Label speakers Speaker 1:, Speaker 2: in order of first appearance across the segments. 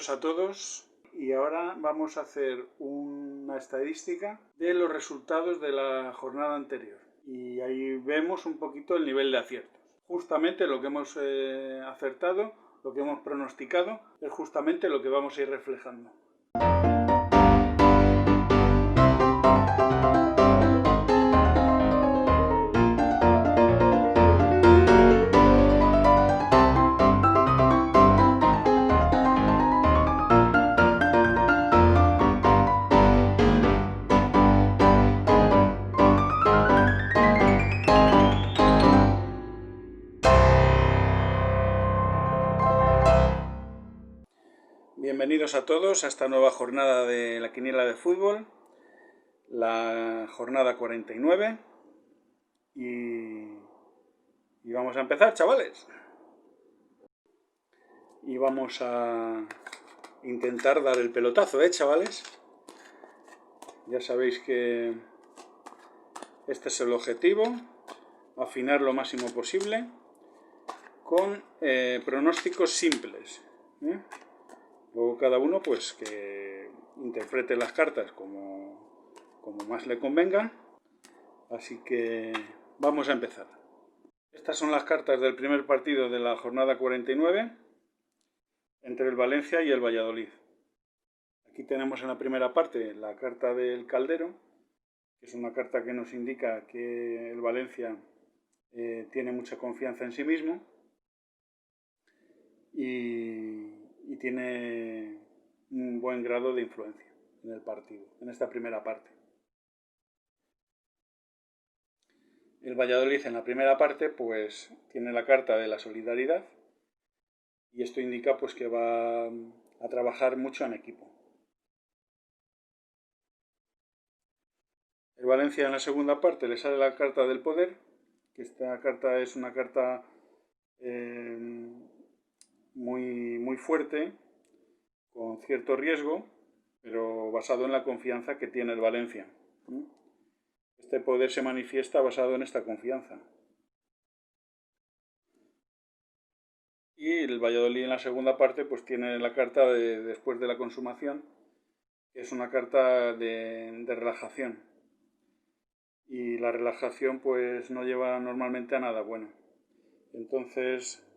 Speaker 1: Bienvenidos a todos y ahora vamos a hacer una estadística de los resultados de la jornada anterior y ahí vemos un poquito el nivel de aciertos. Justamente lo que hemos acertado, lo que hemos pronosticado, es justamente lo que vamos a ir reflejando. Bienvenidos a todos a esta nueva jornada de la quiniela de fútbol, la jornada 49 y vamos a empezar, chavales. Y vamos a intentar dar el pelotazo, chavales. Ya sabéis que este es el objetivo, afinar lo máximo posible con pronósticos simples. Luego cada uno pues que interprete las cartas como más le convenga. Así que vamos a empezar. Estas son las cartas del primer partido de la jornada 49 entre el Valencia y el Valladolid. Aquí tenemos en la primera parte la carta del Caldero, que es una carta que nos indica que el Valencia tiene mucha confianza en sí mismo y tiene un buen grado de influencia en el partido, en esta primera parte. El Valladolid en la primera parte pues tiene la carta de la solidaridad y esto indica pues que va a trabajar mucho en equipo. El Valencia en la segunda parte le sale la carta del poder, que esta carta es una carta muy fuerte, con cierto riesgo, pero basado en la confianza que tiene el Valencia. Este poder se manifiesta basado en esta confianza. Y el Valladolid en la segunda parte pues tiene la carta de después de la consumación, que es una carta de relajación. Y la relajación pues no lleva normalmente a nada bueno. Entonces,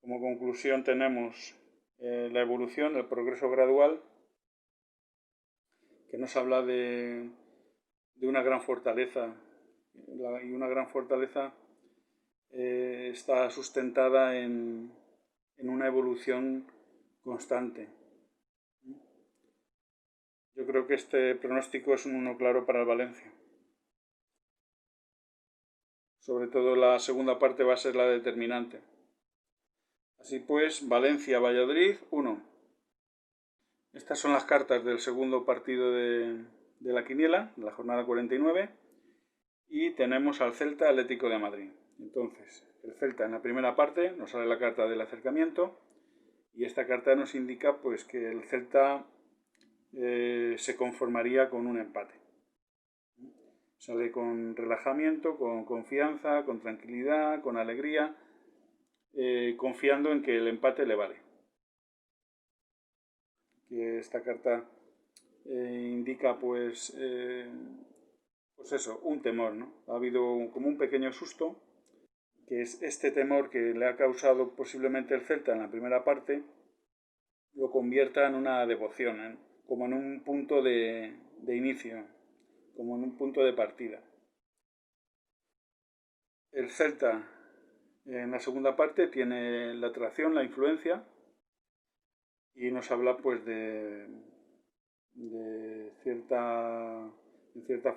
Speaker 1: como conclusión tenemos la evolución, el progreso gradual, que nos habla de una gran fortaleza. Y una gran fortaleza está sustentada en una evolución constante. Yo creo que este pronóstico es un 1 claro para el Valencia. Sobre todo la segunda parte va a ser la determinante. Así pues, Valencia-Valladolid 1. Estas son las cartas del segundo partido de la quiniela, de la jornada 49. Y tenemos al Celta Atlético de Madrid. Entonces, el Celta en la primera parte nos sale la carta del acercamiento y esta carta nos indica pues que el Celta se conformaría con un empate. Sale con relajamiento, con confianza, con tranquilidad, con alegría, confiando en que el empate le vale. Que esta carta indica pues eso, un temor, ¿no? Ha habido como un pequeño susto, que es este temor que le ha causado posiblemente el Celta en la primera parte, lo convierta en una devoción, como en un punto de inicio, como en un punto de partida. El Celta en la segunda parte tiene la atracción, la influencia y nos habla pues de cierta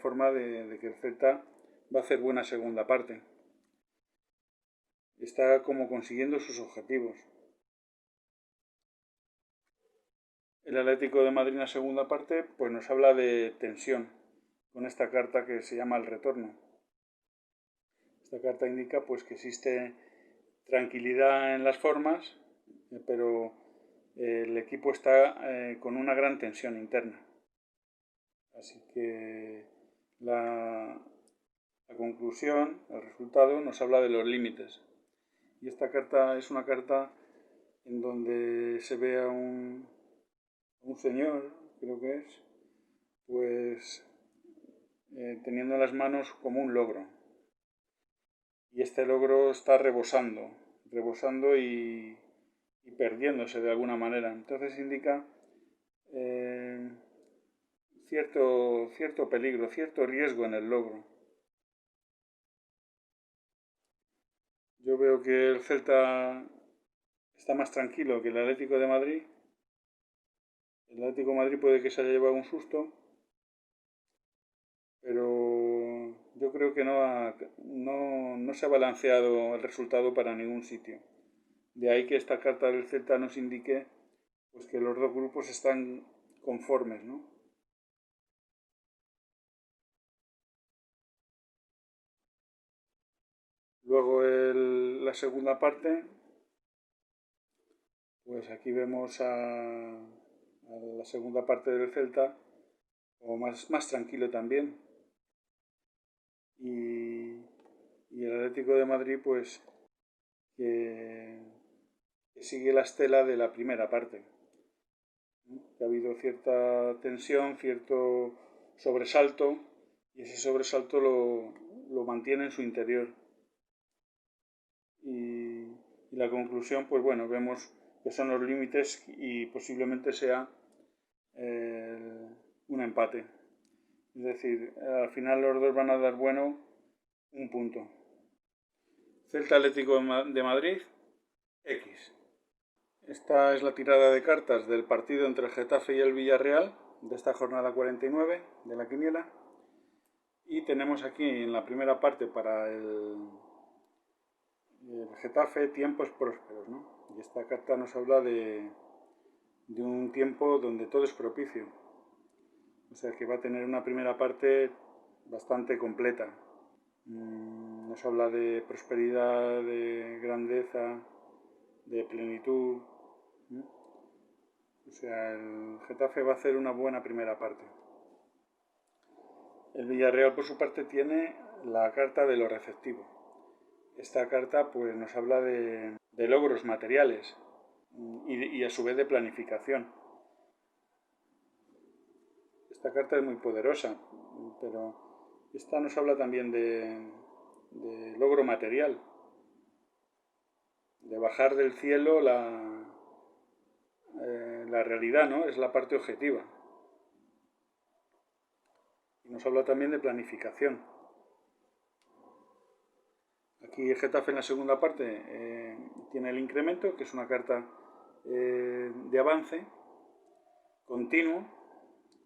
Speaker 1: forma de que el Celta va a hacer buena segunda parte. Está como consiguiendo sus objetivos. El Atlético de Madrid en la segunda parte pues nos habla de tensión con esta carta que se llama el retorno. Esta carta indica pues que existe tranquilidad en las formas, pero el equipo está con una gran tensión interna. Así que la conclusión, el resultado, nos habla de los límites. Y esta carta es una carta en donde se ve a un señor, creo que es, pues teniendo en las manos como un logro. Y este logro está rebosando y perdiéndose de alguna manera. Entonces indica cierto peligro, cierto riesgo en el logro. Yo veo que el Celta está más tranquilo que el Atlético de Madrid. El Atlético de Madrid puede que se haya llevado un susto, pero yo creo que no se ha balanceado el resultado para ningún sitio. De ahí que esta carta del Celta nos indique pues que los dos grupos están conformes, ¿no? Luego la segunda parte, pues aquí vemos a la segunda parte del Celta como más tranquilo también. Y el Atlético de Madrid pues que sigue la estela de la primera parte. Que ha habido cierta tensión, cierto sobresalto, y ese sobresalto lo mantiene en su interior. Y la conclusión, pues bueno, vemos que son los límites y posiblemente sea un empate. Es decir, al final los dos van a dar un punto. Celta Atlético de Madrid, X. Esta es la tirada de cartas del partido entre el Getafe y el Villarreal de esta jornada 49 de la quiniela. Y tenemos aquí en la primera parte para el Getafe tiempos prósperos, ¿no? Y esta carta nos habla de un tiempo donde todo es propicio. O sea que va a tener una primera parte bastante completa. Nos habla de prosperidad, de grandeza, de plenitud. O sea, el Getafe va a hacer una buena primera parte. El Villarreal, por su parte, tiene la carta de lo receptivo. Esta carta pues, nos habla de logros materiales y a su vez de planificación. Esta carta es muy poderosa, pero esta nos habla también de logro material, de bajar del cielo la realidad, ¿no? Es la parte objetiva. Y nos habla también de planificación. Aquí el Getafe en la segunda parte tiene el incremento, que es una carta de avance continuo,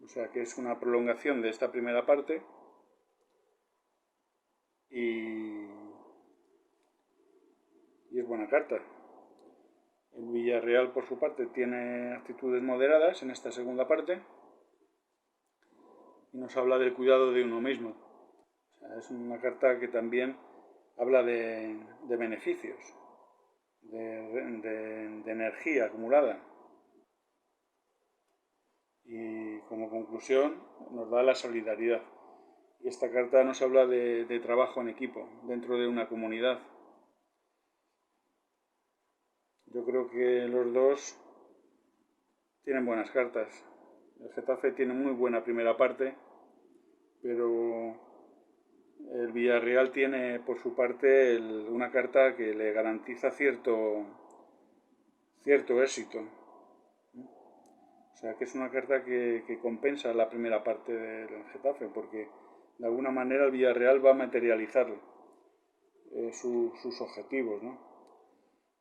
Speaker 1: o sea que es una prolongación de esta primera parte. Y es buena carta. El Villarreal, por su parte, tiene actitudes moderadas en esta segunda parte y nos habla del cuidado de uno mismo. O sea, es una carta que también habla de beneficios, de energía acumulada. Y como conclusión nos da la solidaridad. Y esta carta nos habla de trabajo en equipo, dentro de una comunidad. Yo creo que los dos tienen buenas cartas. El Getafe tiene muy buena primera parte, pero el Villarreal tiene por su parte una carta que le garantiza cierto éxito. O sea que es una carta que compensa la primera parte del Getafe, porque de alguna manera el Villarreal va a materializar sus objetivos, ¿no?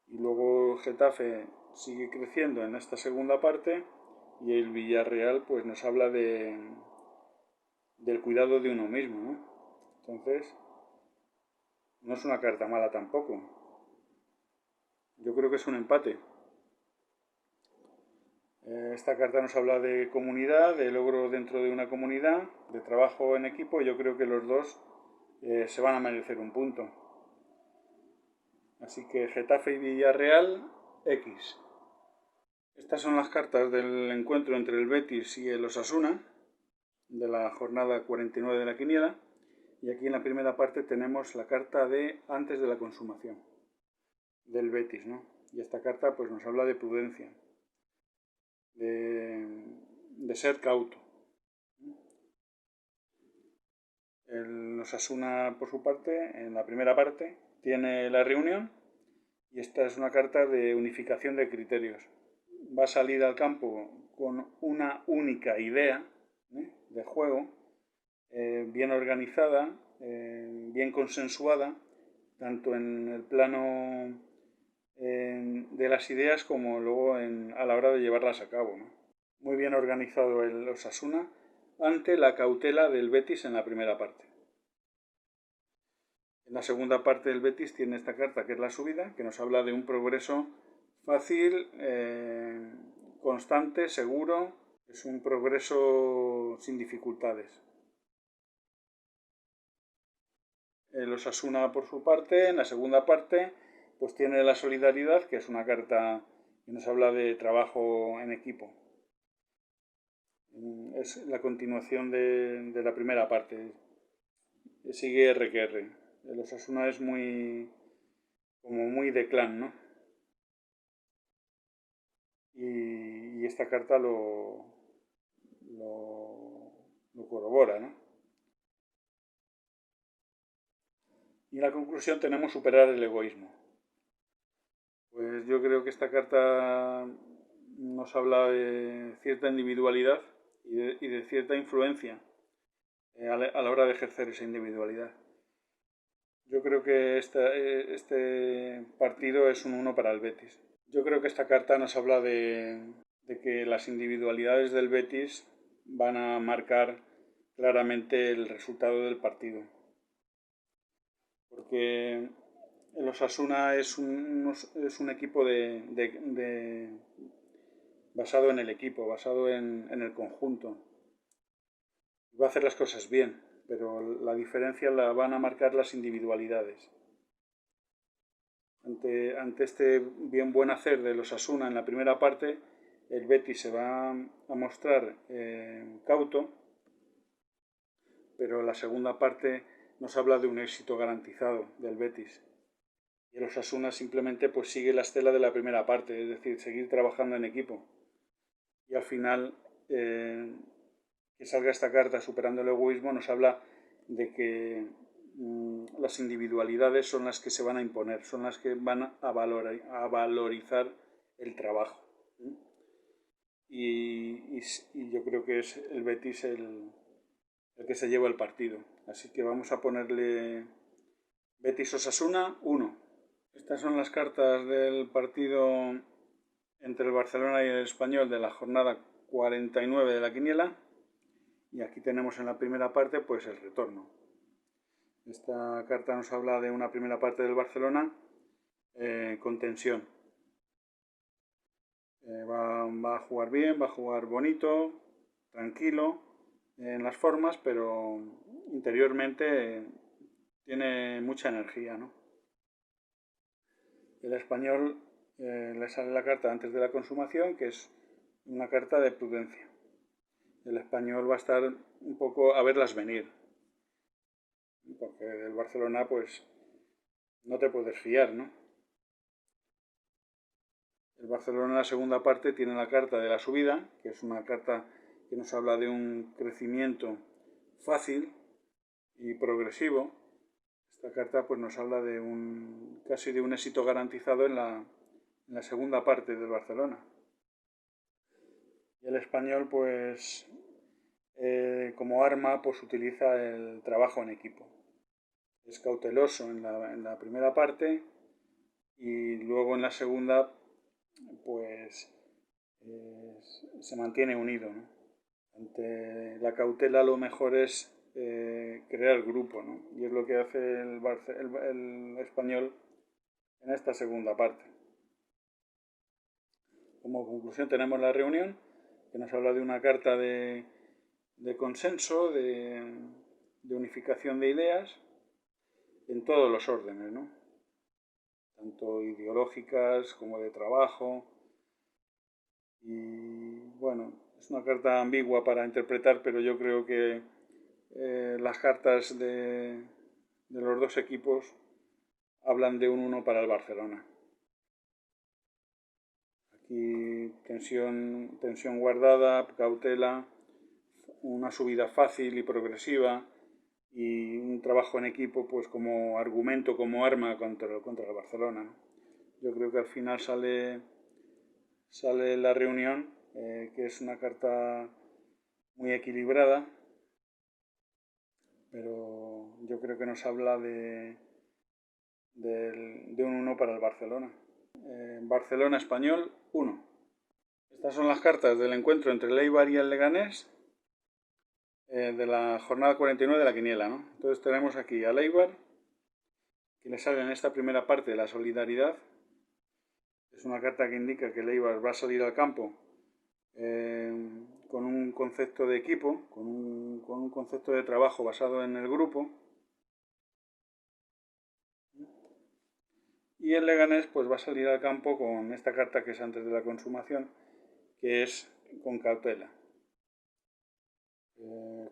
Speaker 1: Y luego el Getafe sigue creciendo en esta segunda parte y el Villarreal pues nos habla del cuidado de uno mismo, ¿no? Entonces, no es una carta mala tampoco. Yo creo que es un empate. Esta carta nos habla de comunidad, de logro dentro de una comunidad, de trabajo en equipo, y yo creo que los dos se van a merecer un punto. Así que Getafe y Villarreal, X. Estas son las cartas del encuentro entre el Betis y el Osasuna, de la jornada 49 de la quiniela. Y aquí en la primera parte tenemos la carta de antes de la consumación, del Betis, ¿no? Y esta carta pues nos habla de prudencia, de ser cauto. El Osasuna, por su parte, en la primera parte, tiene la reunión y esta es una carta de unificación de criterios. Va a salir al campo con una única idea de juego, bien organizada, bien consensuada, tanto en el plano de las ideas como luego a la hora de llevarlas a cabo, ¿no? Muy bien organizado el Osasuna ante la cautela del Betis en la primera parte. En la segunda parte del Betis tiene esta carta que es la subida, que nos habla de un progreso fácil, constante, seguro. Es un progreso sin dificultades. El Osasuna, por su parte, en la segunda parte, pues tiene la solidaridad, que es una carta que nos habla de trabajo en equipo. Es la continuación de la primera parte. Sigue R que R. El Osasuna es como muy de clan, ¿no? Y esta carta lo corrobora, ¿no? Y en la conclusión tenemos superar el egoísmo. Pues yo creo que esta carta nos habla de cierta individualidad y de cierta influencia a la hora de ejercer esa individualidad. Yo creo que este partido es un 1 para el Betis. Yo creo que esta carta nos habla de que las individualidades del Betis van a marcar claramente el resultado del partido. Porque el Osasuna es un equipo basado en el equipo, basado en el conjunto. Va a hacer las cosas bien, pero la diferencia la van a marcar las individualidades. Ante este buen hacer de los Osasuna en la primera parte, el Betis se va a mostrar cauto, pero la segunda parte nos habla de un éxito garantizado del Betis. Y el Osasuna simplemente pues sigue la estela de la primera parte, es decir, seguir trabajando en equipo. Y al final, que salga esta carta superando el egoísmo nos habla de que las individualidades son las que se van a imponer, son las que van a valorizar el trabajo. Y yo creo que es el Betis el que se lleva el partido. Así que vamos a ponerle Betis Osasuna 1. Estas son las cartas del partido entre el Barcelona y el Español de la jornada 49 de la quiniela. Y aquí tenemos en la primera parte pues el retorno. Esta carta nos habla de una primera parte del Barcelona con tensión. Va a jugar bien, va a jugar bonito, tranquilo en las formas, pero interiormente tiene mucha energía, ¿no? El Español le sale la carta antes de la consumación, que es una carta de prudencia. El Español va a estar un poco a verlas venir, porque del Barcelona pues no te puedes fiar, ¿no? El Barcelona en la segunda parte tiene la carta de la subida, que es una carta que nos habla de un crecimiento fácil y progresivo. Esta carta pues nos habla de casi de un éxito garantizado en la segunda parte del Barcelona. Y el Español pues como arma pues utiliza el trabajo en equipo. Es cauteloso en la primera parte y luego en la segunda pues se mantiene unido, ¿no? Ante la cautela lo mejor es crear grupo, ¿no? Y es lo que hace el Español en esta segunda parte. Como conclusión tenemos la reunión, que nos habla de una carta de consenso, de unificación de ideas en todos los órdenes, ¿no? Tanto ideológicas como de trabajo. Y bueno, es una carta ambigua para interpretar, pero yo creo que las cartas de los dos equipos hablan de un 1 para el Barcelona. Aquí tensión guardada, cautela, una subida fácil y progresiva y un trabajo en equipo pues como argumento, como arma contra el Barcelona, ¿no? Yo creo que al final sale la reunión, que es una carta muy equilibrada, pero yo creo que nos habla de un 1 para el Barcelona. Barcelona Español 1. Estas son las cartas del encuentro entre el Eibar y el Leganés, de la jornada 49 de la quiniela, ¿no? Entonces tenemos aquí al Eibar, que le sale en esta primera parte la solidaridad. Es una carta que indica que el Eibar va a salir al campo con un concepto de equipo, con un concepto de trabajo basado en el grupo. Y el Leganés pues va a salir al campo con esta carta que es antes de la consumación, que es con cautela,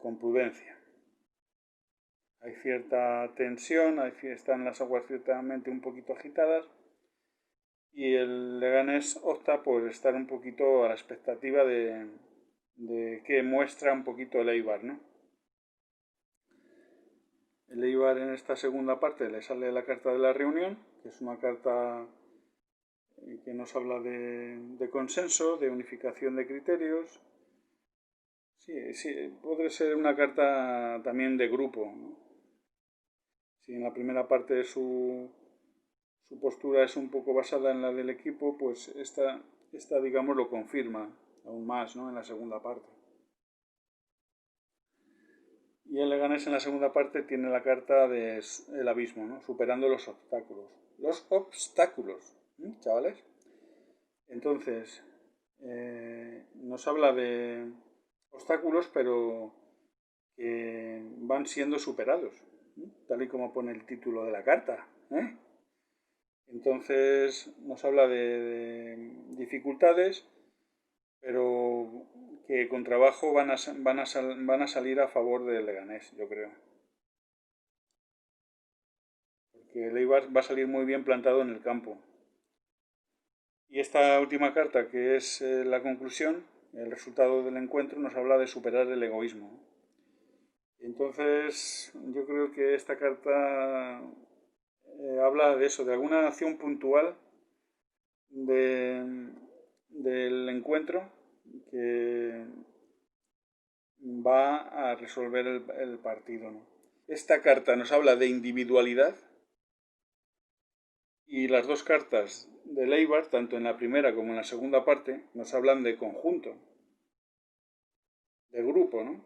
Speaker 1: con prudencia. Hay cierta tensión, están las aguas ciertamente un poquito agitadas y el Leganés opta por estar un poquito a la expectativa de que muestra un poquito el Eibar, ¿no? El Eibar en esta segunda parte le sale la carta de la reunión, que es una carta que nos habla de consenso, de unificación de criterios. Sí, puede ser una carta también de grupo, ¿no? Si en la primera parte su postura es un poco basada en la del equipo, pues esta digamos, lo confirma aún más, ¿no? En la segunda parte. Y el Leganés en la segunda parte tiene la carta del abismo, ¿no? Superando los obstáculos. Los obstáculos, chavales. Entonces, nos habla de obstáculos, pero que van siendo superados, tal y como pone el título de la carta, ¿eh? Entonces, nos habla de dificultades, pero que con trabajo van a salir a favor del Leganés, yo creo. Porque el Eibar va a salir muy bien plantado en el campo. Y esta última carta, que es la conclusión, el resultado del encuentro, nos habla de superar el egoísmo. Entonces, yo creo que esta carta habla de eso, de alguna acción puntual del encuentro que va a resolver el partido, ¿no? Esta carta nos habla de individualidad y las dos cartas del Eibar, tanto en la primera como en la segunda parte, nos hablan de conjunto, de grupo, ¿no?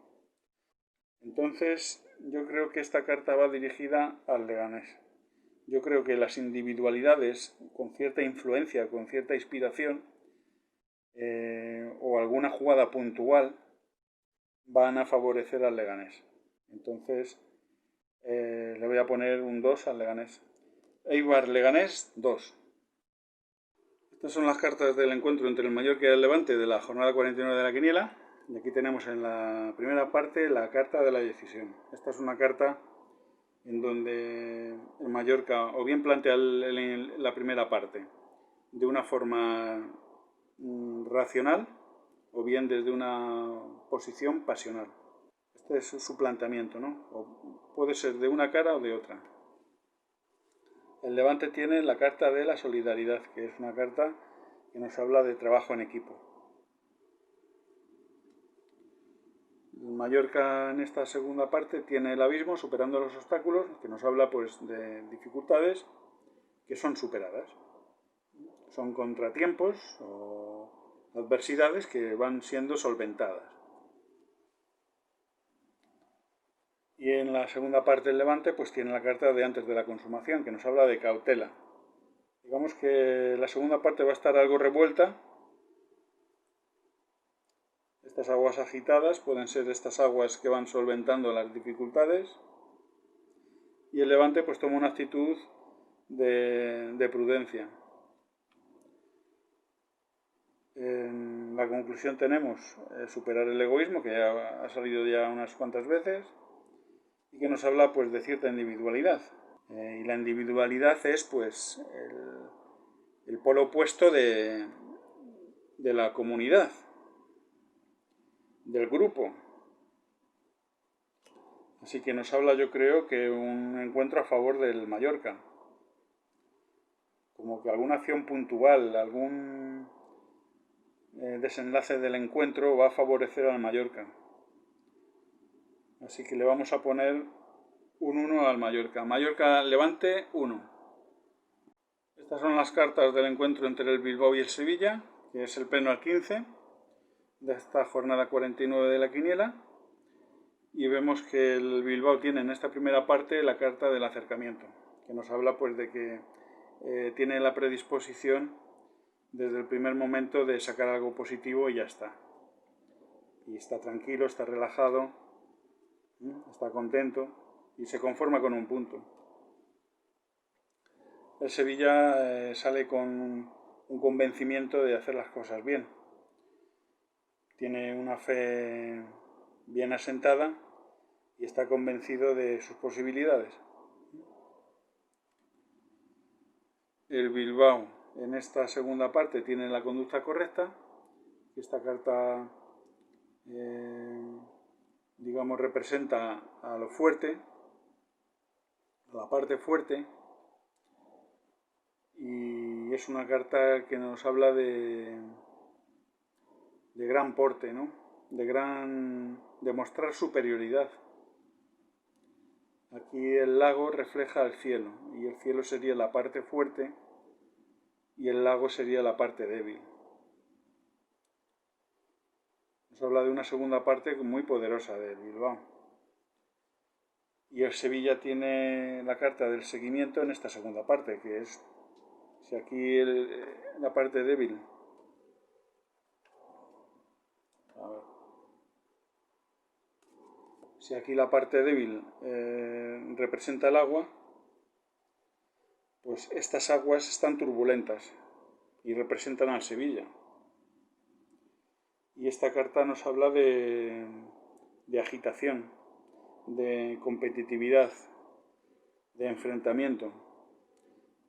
Speaker 1: Entonces, yo creo que esta carta va dirigida al Leganés. Yo creo que las individualidades, con cierta influencia, con cierta inspiración, o alguna jugada puntual, van a favorecer al Leganés. Entonces, le voy a poner un 2 al Leganés. Eibar Leganés 2. Estas son las cartas del encuentro entre el Mallorca y el Levante de la jornada 49 de la quiniela. Y aquí tenemos en la primera parte la carta de la decisión. Esta es una carta en donde el Mallorca o bien plantea la primera parte de una forma racional o bien desde una posición pasional. Este es su planteamiento, ¿no? O puede ser de una cara o de otra. El Levante tiene la carta de la solidaridad, que es una carta que nos habla de trabajo en equipo. El Mallorca en esta segunda parte tiene el abismo, superando los obstáculos, que nos habla pues de dificultades que son superadas. Son contratiempos o adversidades que van siendo solventadas. Y en la segunda parte del Levante pues tiene la carta de antes de la consumación, que nos habla de cautela. Digamos que la segunda parte va a estar algo revuelta. Estas aguas agitadas pueden ser estas aguas que van solventando las dificultades. Y el Levante pues toma una actitud de prudencia. En la conclusión tenemos superar el egoísmo, que ya ha salido ya unas cuantas veces, y que nos habla pues de cierta individualidad. Y la individualidad es pues el polo opuesto de de la comunidad, del grupo. Así que nos habla, yo creo, que un encuentro a favor del Mallorca. Como que alguna acción puntual, algún desenlace del encuentro va a favorecer al Mallorca. Así que le vamos a poner un 1 al Mallorca. Mallorca-Levante, 1. Estas son las cartas del encuentro entre el Bilbao y el Sevilla, que es el pleno al 15 de esta jornada 49 de la quiniela. Y vemos que el Bilbao tiene en esta primera parte la carta del acercamiento, que nos habla pues de que tiene la predisposición desde el primer momento de sacar algo positivo y ya está. Y está tranquilo, está relajado, está contento y se conforma con un punto. El Sevilla sale con un convencimiento de hacer las cosas bien. Tiene una fe bien asentada y está convencido de sus posibilidades. El Bilbao en esta segunda parte tiene la conducta correcta. Esta carta, digamos, representa a lo fuerte, a la parte fuerte, y es una carta que nos habla de gran porte, ¿no? De mostrar superioridad. Aquí el lago refleja el cielo, y el cielo sería la parte fuerte y el lago sería la parte débil. Nos habla de una segunda parte muy poderosa del Bilbao. Y el Sevilla tiene la carta del seguimiento en esta segunda parte, que es, si aquí la parte débil, a ver, si aquí la parte débil representa el agua, pues estas aguas están turbulentas y representan al Sevilla. Y esta carta nos habla de agitación, de competitividad, de enfrentamiento.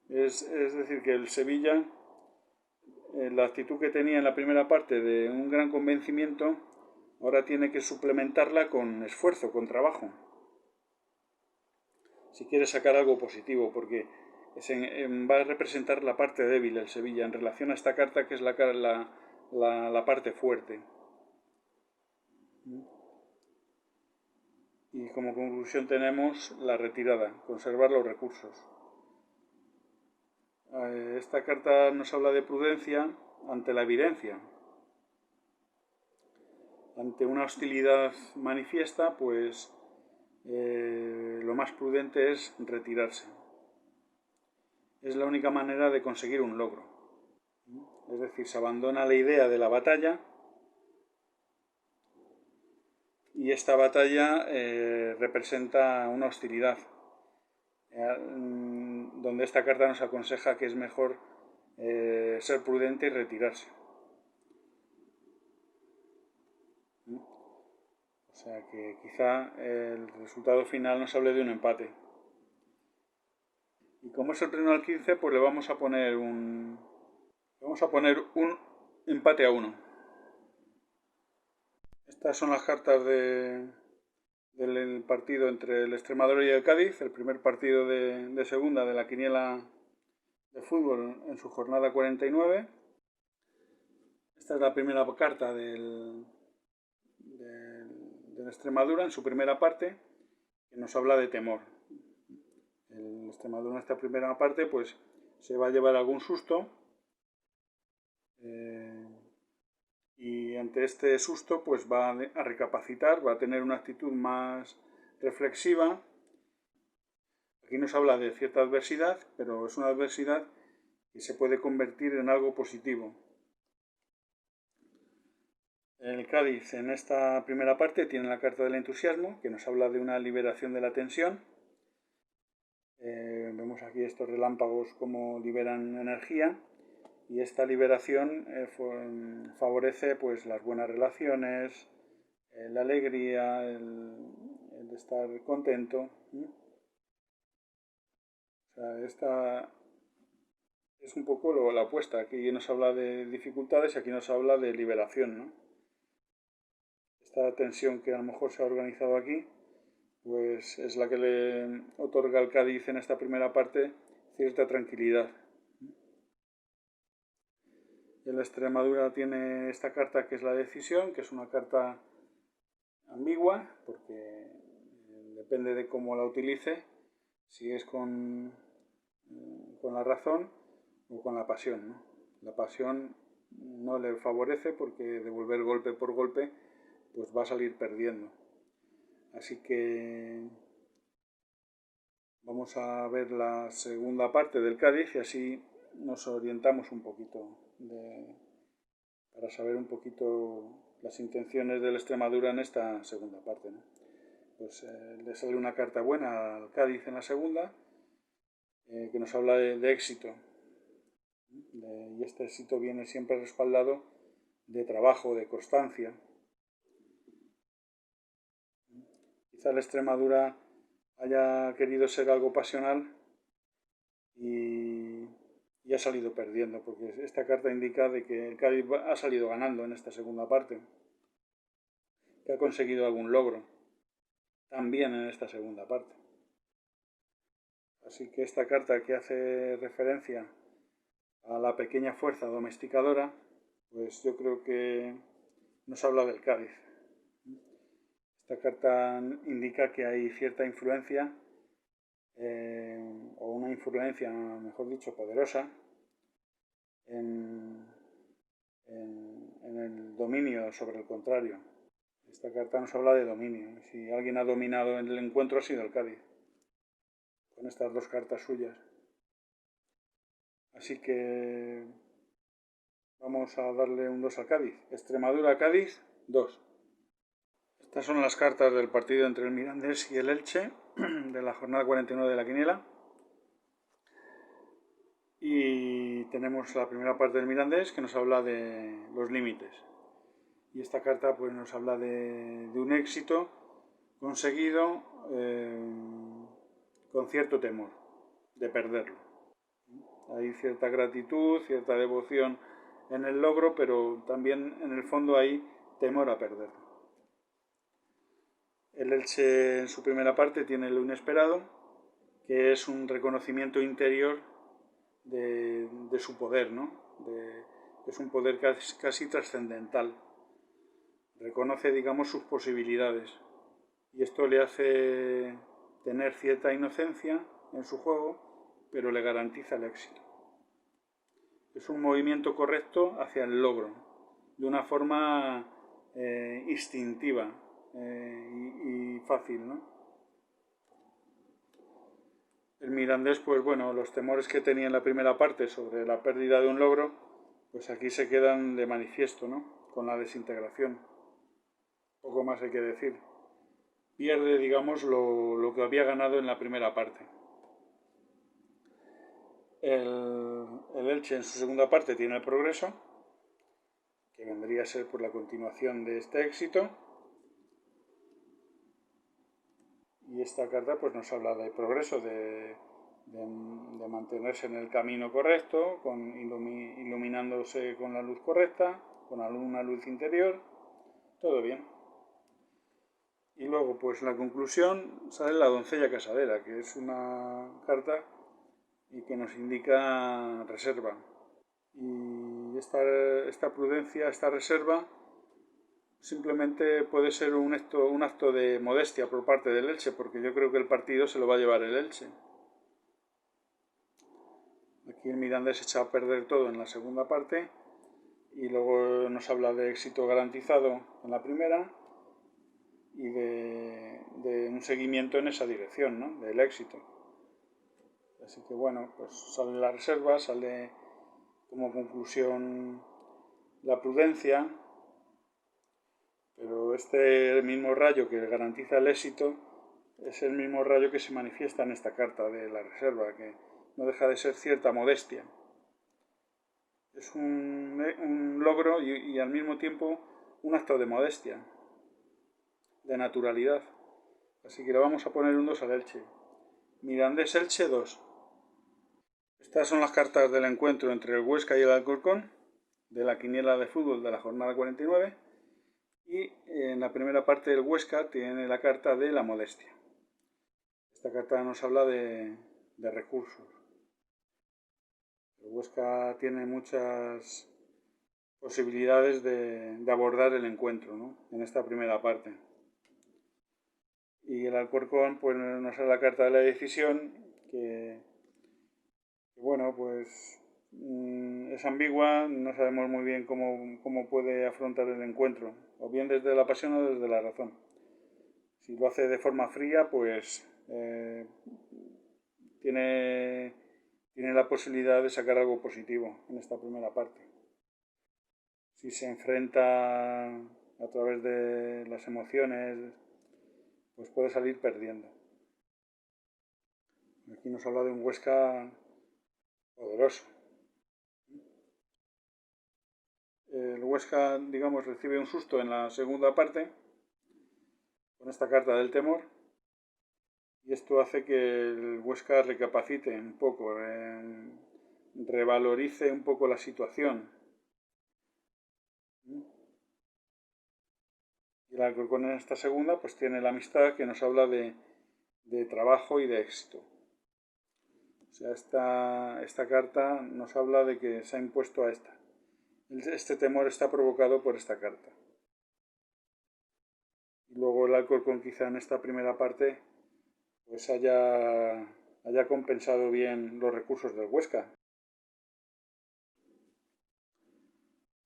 Speaker 1: Es decir, que el Sevilla, la actitud que tenía en la primera parte de un gran convencimiento, ahora tiene que suplementarla con esfuerzo, con trabajo, si quiere sacar algo positivo, porque va a representar la parte débil el Sevilla en relación a esta carta, que es la parte fuerte. Y como conclusión tenemos la retirada, conservar los recursos. Esta carta nos habla de prudencia ante la evidencia. Ante una hostilidad manifiesta, pues lo más prudente es retirarse. Es la única manera de conseguir un logro. Es decir, se abandona la idea de la batalla y esta batalla representa una hostilidad, donde esta carta nos aconseja que es mejor ser prudente y retirarse. O sea que quizá el resultado final nos hable de un empate. Y como es el pleno al 15, pues le vamos a poner un empate a 1. Estas son las cartas del partido entre el Extremadura y el Cádiz, el primer partido de segunda de la quiniela de fútbol en su jornada 49. Esta es la primera carta del Extremadura en su primera parte, que nos habla de temor. El Extremadura en esta primera parte pues se va a llevar algún susto, y ante este susto pues va a recapacitar, va a tener una actitud más reflexiva. Aquí nos habla de cierta adversidad, pero es una adversidad que se puede convertir en algo positivo. El Cádiz en esta primera parte tiene la carta del entusiasmo, que nos habla de una liberación de la tensión. Vemos aquí estos relámpagos como liberan energía, y esta liberación favorece pues las buenas relaciones, la alegría, el estar contento. O sea, es un poco la opuesta. Aquí nos habla de dificultades y aquí nos habla de liberación, ¿no? Esta tensión que a lo mejor se ha organizado aquí, pues es la que le otorga al Cádiz en esta primera parte cierta tranquilidad. En la Extremadura tiene esta carta que es la decisión, que es una carta ambigua, porque depende de cómo la utilice, si es con la razón o con la pasión, ¿no? La pasión no le favorece porque devolver golpe por golpe pues va a salir perdiendo. Así que vamos a ver la segunda parte del Cádiz y así nos orientamos un poquito para saber un poquito las intenciones de la Extremadura en esta segunda parte, ¿no? Pues le sale una carta buena al Cádiz en la segunda, que nos habla de éxito. Y este éxito viene siempre respaldado de trabajo, de constancia. Quizá la Extremadura haya querido ser algo pasional y ha salido perdiendo, porque esta carta indica de que el Cádiz ha salido ganando en esta segunda parte, que ha conseguido algún logro también en esta segunda parte. Así que esta carta, que hace referencia a la pequeña fuerza domesticadora, pues yo creo que nos habla del Cádiz. Esta carta indica que hay cierta influencia, o una influencia, mejor dicho, poderosa, en el dominio sobre el contrario. Esta carta nos habla de dominio. Si alguien ha dominado en el encuentro ha sido el Cádiz, con estas dos cartas suyas. Así que vamos a darle un 2 al Cádiz. Extremadura-Cádiz, 2. Estas son las cartas del partido entre el Mirandés y el Elche, de la jornada 49 de la quiniela. Y tenemos la primera parte del Mirandés, que nos habla de los límites. Y esta carta pues nos habla de un éxito conseguido con cierto temor de perderlo. Hay cierta gratitud, cierta devoción en el logro, pero también en el fondo hay temor a perderlo. El Elche en su primera parte tiene lo inesperado, que es un reconocimiento interior de su poder, ¿no? Es un poder casi trascendental. Reconoce, digamos, sus posibilidades y esto le hace tener cierta inocencia en su juego, pero le garantiza el éxito. Es un movimiento correcto hacia el logro, de una forma instintiva y fácil, ¿no? El Mirandés, pues bueno, los temores que tenía en la primera parte sobre la pérdida de un logro, pues aquí se quedan de manifiesto, ¿no? Con la desintegración. Poco más hay que decir. Pierde, digamos, lo que había ganado en la primera parte. El Elche en su segunda parte tiene el progreso, que vendría a ser por la continuación de este éxito. Y esta carta pues nos habla de progreso, de mantenerse en el camino correcto, iluminándose con la luz correcta, con una luz interior, todo bien. Y luego pues en la conclusión sale la doncella casadera, que es una carta y que nos indica reserva. Y esta prudencia, esta reserva, simplemente puede ser un acto de modestia por parte del Elche, porque yo creo que el partido se lo va a llevar el Elche. Aquí el Mirandés echa a perder todo en la segunda parte y luego nos habla de éxito garantizado en la primera y de un seguimiento en esa dirección, ¿no? Del éxito. Así que bueno, pues sale la reserva, sale como conclusión la prudencia, pero este mismo rayo que garantiza el éxito es el mismo rayo que se manifiesta en esta carta de la reserva, que no deja de ser cierta modestia. Es un logro y al mismo tiempo un acto de modestia, de naturalidad. Así que le vamos a poner un 2 al Elche. Mirandés Elche 2. Estas son las cartas del encuentro entre el Huesca y el Alcorcón, de la quiniela de fútbol de la jornada 49. Y en la primera parte del Huesca tiene la carta de la modestia. Esta carta nos habla de recursos. El Huesca tiene muchas posibilidades de abordar el encuentro, ¿no?, en esta primera parte. Y el Alcorcón pues nos da la carta de la decisión, que bueno, pues es ambigua, no sabemos muy bien cómo puede afrontar el encuentro, o bien desde la pasión o desde la razón. Si lo hace de forma fría, pues tiene la posibilidad de sacar algo positivo en esta primera parte. Si se enfrenta a través de las emociones, pues puede salir perdiendo. Aquí nos habla de un Huesca poderoso. El Huesca, digamos, recibe un susto en la segunda parte con esta carta del temor, y esto hace que el Huesca recapacite un poco, revalorice un poco la situación. Y el Alcorcón en esta segunda pues tiene la amistad, que nos habla de trabajo y de éxito. O sea, esta carta nos habla de que se ha impuesto a esta. Este temor está provocado por esta carta. Y luego el Alcorcón quizá en esta primera parte pues haya compensado bien los recursos del Huesca.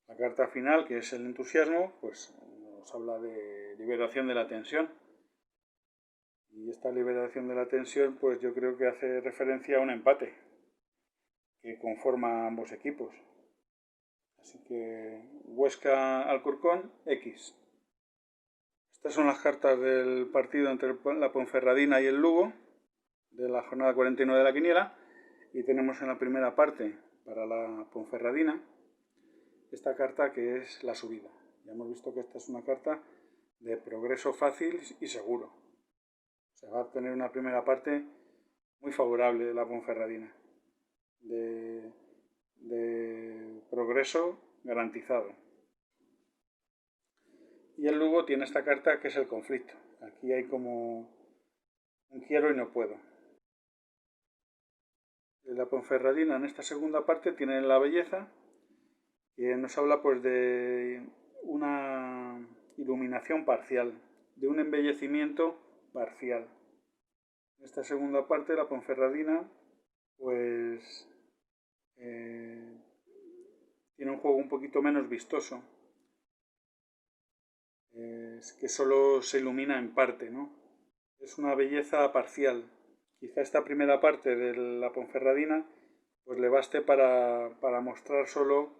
Speaker 1: La carta final, que es el entusiasmo, pues nos habla de liberación de la tensión. Y esta liberación de la tensión, pues yo creo que hace referencia a un empate que conforma ambos equipos. Así que Huesca-Alcorcón, X. Estas son las cartas del partido entre la Ponferradina y el Lugo, de la jornada 49 de la quiniela. Y tenemos en la primera parte, para la Ponferradina, esta carta que es la subida. Ya hemos visto que esta es una carta de progreso fácil y seguro. Se va a tener una primera parte muy favorable de la Ponferradina, de progreso garantizado. Y el Lugo tiene esta carta que es el conflicto. Aquí hay como un quiero y no puedo. La Ponferradina en esta segunda parte tiene la belleza, que nos habla pues de una iluminación parcial, de un embellecimiento parcial. En esta segunda parte la Ponferradina pues tiene un juego un poquito menos vistoso, que solo se ilumina en parte, ¿no? Es una belleza parcial. Quizá esta primera parte de la Ponferradina pues le baste para mostrar solo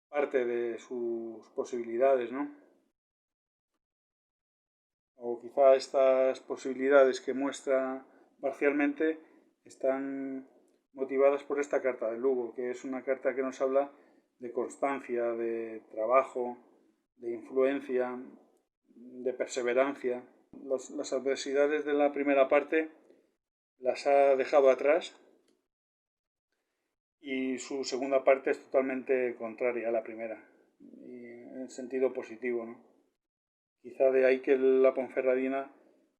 Speaker 1: parte de sus posibilidades, ¿no? O quizá estas posibilidades que muestra parcialmente están motivadas por esta carta del Lugo, que es una carta que nos habla de constancia, de trabajo, de influencia, de perseverancia. Las adversidades de la primera parte las ha dejado atrás, y su segunda parte es totalmente contraria a la primera, y en sentido positivo, ¿no? Quizá de ahí que la Ponferradina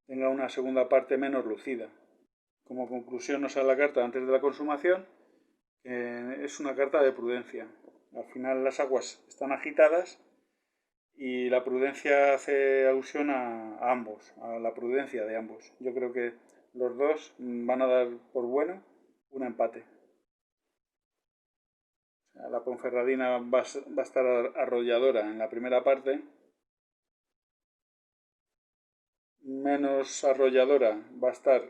Speaker 1: tenga una segunda parte menos lucida. Como conclusión nos da la carta antes de la consumación, que es una carta de prudencia. Al final las aguas están agitadas y la prudencia hace alusión a ambos, a la prudencia de ambos. Yo creo que los dos van a dar por bueno un empate. La Ponferradina va a estar arrolladora en la primera parte, menos arrolladora va a estar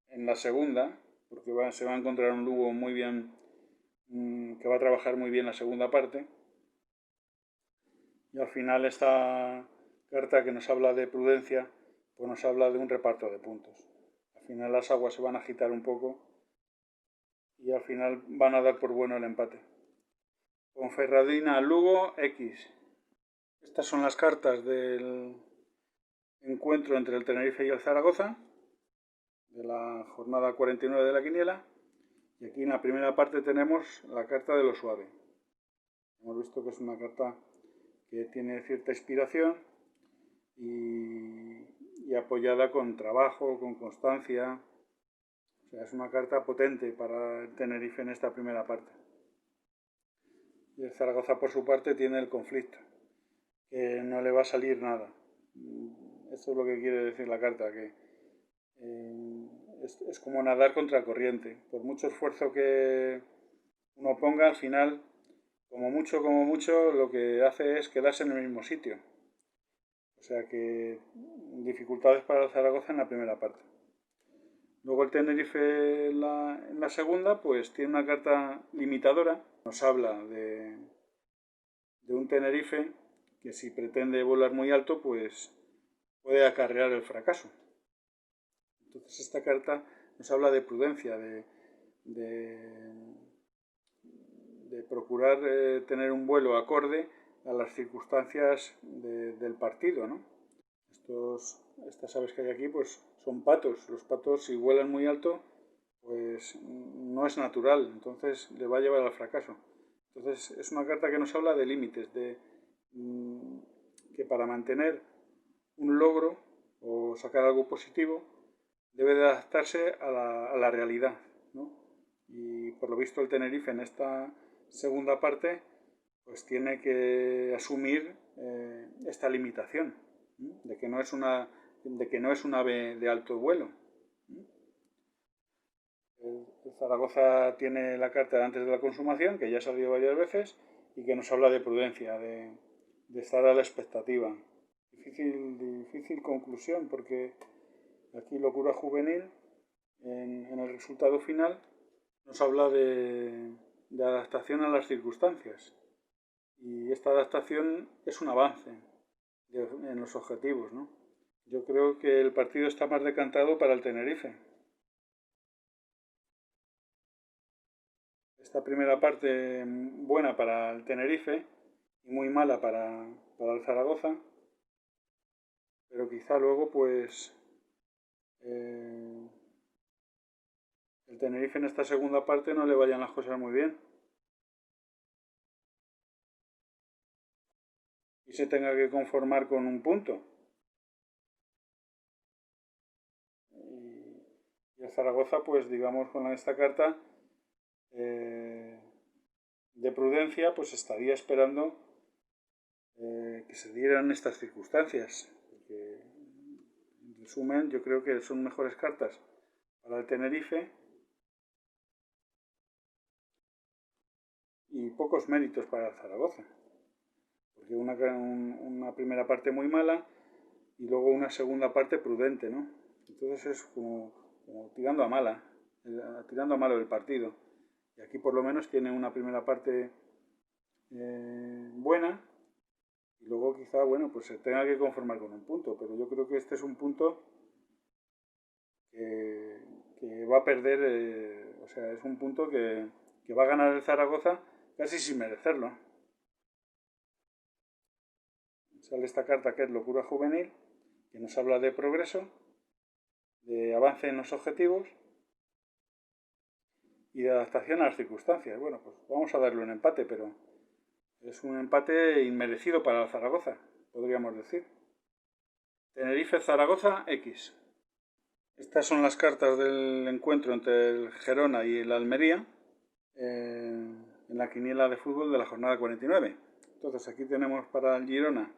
Speaker 1: en la segunda, porque se va a encontrar un Lugo muy bien, que va a trabajar muy bien la segunda parte. Y al final esta carta que nos habla de prudencia, pues nos habla de un reparto de puntos. Al final las aguas se van a agitar un poco y al final van a dar por bueno el empate. Ponferradina, Lugo, X. Estas son las cartas del encuentro entre el Tenerife y el Zaragoza, de la jornada 49 de la quiniela. Y aquí en la primera parte tenemos la carta de lo suave. Hemos visto que es una carta que tiene cierta inspiración y apoyada con trabajo, con constancia. O sea, es una carta potente para el Tenerife en esta primera parte. Y el Zaragoza, por su parte, tiene el conflicto, que no le va a salir nada. Esto es lo que quiere decir la carta, que es como nadar contra corriente. Por mucho esfuerzo que uno ponga, al final, como mucho, lo que hace es quedarse en el mismo sitio. O sea que dificultades para el Zaragoza en la primera parte. Luego el Tenerife en la segunda, pues tiene una carta limitadora. Nos habla de un Tenerife que si pretende volar muy alto, pues puede acarrear el fracaso. Entonces esta carta nos habla de prudencia, de procurar tener un vuelo acorde a las circunstancias del partido, ¿no? Estas aves que hay aquí pues son patos. Los patos si vuelan muy alto pues no es natural, entonces le va a llevar al fracaso. Entonces es una carta que nos habla de límites, de que para mantener un logro o sacar algo positivo debe de adaptarse a la realidad, ¿no? Y por lo visto el Tenerife en esta segunda parte pues tiene que asumir esta limitación, ¿no? de que no es un ave de alto vuelo. El Zaragoza tiene la carta de antes de la consumación, que ya ha salido varias veces, y que nos habla de prudencia, de estar a la expectativa. Difícil conclusión, porque aquí locura juvenil, en el resultado final, nos habla de adaptación a las circunstancias. Y esta adaptación es un avance en los objetivos, ¿no? Yo creo que el partido está más decantado para el Tenerife. Esta primera parte buena para el Tenerife y muy mala para el Zaragoza, pero quizá luego pues el Tenerife en esta segunda parte no le vayan las cosas muy bien y se tenga que conformar con un punto. Y el Zaragoza pues digamos con esta carta de prudencia pues estaría esperando que se dieran estas circunstancias, porque en resumen yo creo que son mejores cartas para el Tenerife y pocos méritos para el Zaragoza, porque una primera parte muy mala y luego una segunda parte prudente, ¿no? Entonces es como tirando a mala, tirando a malo el partido. Y aquí por lo menos tiene una primera parte buena y luego quizá, bueno, pues se tenga que conformar con un punto, pero yo creo que este es un punto que va a perder, o sea, es un punto que va a ganar el Zaragoza casi sin merecerlo. Sale esta carta que es locura juvenil, que nos habla de progreso, de avance en los objetivos y de adaptación a las circunstancias. Bueno, pues vamos a darle un empate, pero es un empate inmerecido para el Zaragoza, podríamos decir. Tenerife-Zaragoza X. Estas son las cartas del encuentro entre el Gerona y el Almería en la quiniela de fútbol de la jornada 49. Entonces aquí tenemos para el Girona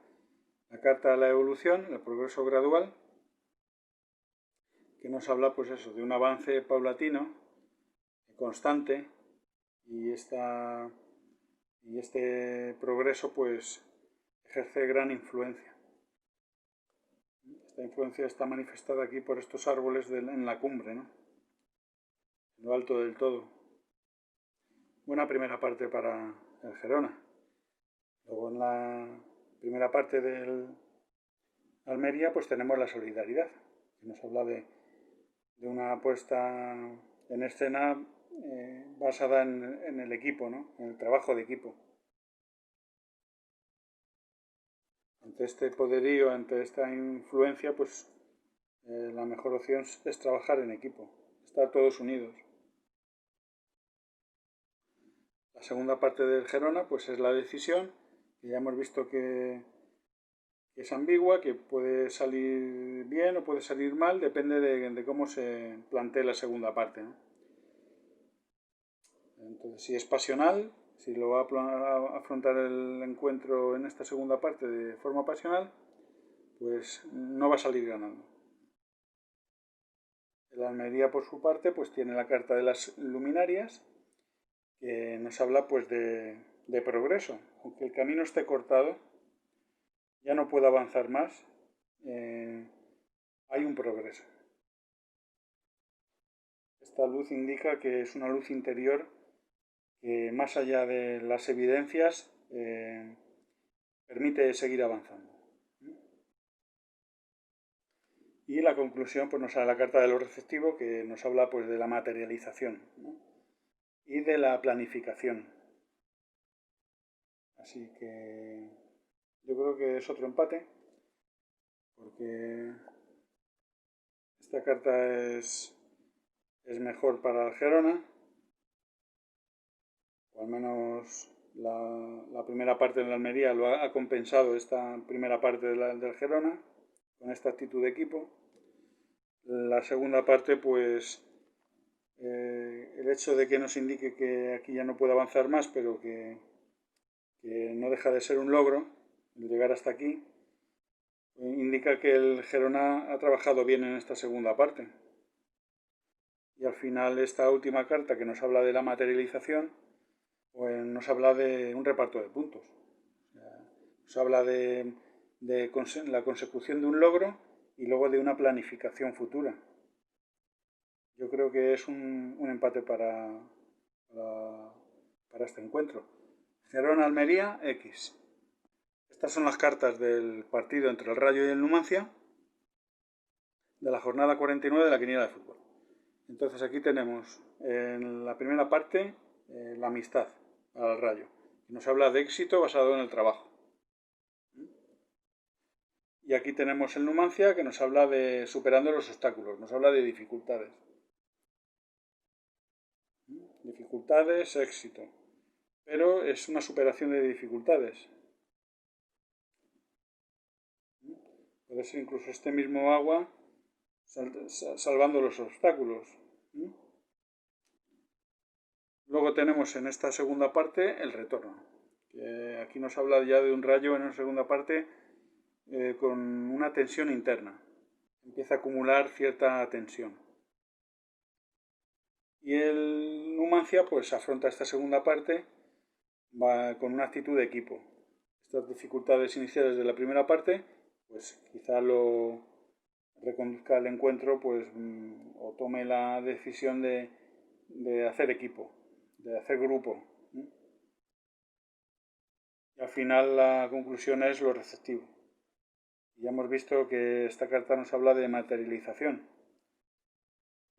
Speaker 1: la carta de la evolución, el progreso gradual, que nos habla pues eso, de un avance paulatino, constante, y este progreso pues ejerce gran influencia. Esta influencia está manifestada aquí por estos árboles en la cumbre, ¿no? En lo alto del todo. Buena primera parte para el Gerona. Luego en la primera parte del Almería pues tenemos la solidaridad, que nos habla de una puesta en escena basada en el equipo, ¿no? En el trabajo de equipo. Ante este poderío, ante esta influencia, pues la mejor opción es trabajar en equipo, estar todos unidos. La segunda parte del Gerona pues es la decisión, que ya hemos visto que es ambigua, que puede salir bien o puede salir mal, depende de cómo se plantee la segunda parte, ¿no? Entonces, si es pasional, si lo va a afrontar el encuentro en esta segunda parte de forma pasional, pues no va a salir ganando. El Almería, por su parte, pues tiene la carta de las luminarias, que nos habla pues de progreso. Aunque el camino esté cortado, ya no puede avanzar más, hay un progreso. Esta luz indica que es una luz interior que, más allá de las evidencias, permite seguir avanzando. Y la conclusión pues nos sale la carta de lo receptivo, que nos habla pues de la materialización, ¿no? Y de la planificación. Así que yo creo que es otro empate, porque esta carta es mejor para el Gerona, o al menos la primera parte de la Almería lo ha compensado esta primera parte del Gerona con esta actitud de equipo. La segunda parte, pues el hecho de que nos indique que aquí ya no puede avanzar más, pero que no deja de ser un logro el llegar hasta aquí, indica que el Gerona ha trabajado bien en esta segunda parte. Y al final esta última carta, que nos habla de la materialización, pues nos habla de un reparto de puntos. Nos habla de la consecución de un logro y luego de una planificación futura. Yo creo que es un empate para este encuentro. Gerona-Almería, X. Estas son las cartas del partido entre el Rayo y el Numancia de la jornada 49 de la quiniela de fútbol. Entonces aquí tenemos en la primera parte la amistad al Rayo. Nos habla de éxito basado en el trabajo. Y aquí tenemos el Numancia, que nos habla de superando los obstáculos, nos habla de dificultades. Dificultades, éxito. Pero es una superación de dificultades. Puede ser incluso este mismo agua salvando los obstáculos. Luego tenemos en esta segunda parte el retorno, que aquí nos habla ya de un Rayo en una segunda parte con una tensión interna. Empieza a acumular cierta tensión. Y el Numancia pues afronta esta segunda parte con una actitud de equipo. Estas dificultades iniciales de la primera parte, pues quizá lo reconduzca al encuentro, pues o tome la decisión de hacer equipo, de hacer grupo. Y al final la conclusión es lo receptivo. Y ya hemos visto que esta carta nos habla de materialización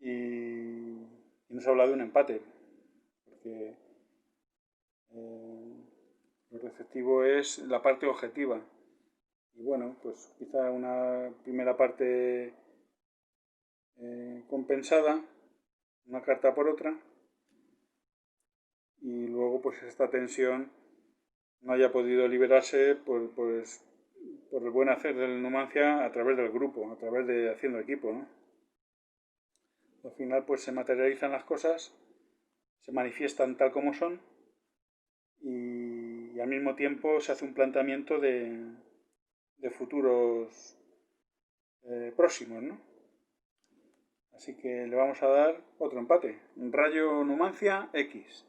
Speaker 1: y nos habla de un empate, porque lo receptivo es la parte objetiva. Y bueno, pues quizá una primera parte compensada, una carta por otra, y luego pues esta tensión no haya podido liberarse por el buen hacer del Numancia a través del grupo, a través de haciendo equipo, ¿no? Al final pues se materializan las cosas, se manifiestan tal como son y al mismo tiempo se hace un planteamiento de futuros próximos, ¿no? Así que le vamos a dar otro empate. Rayo Numancia X.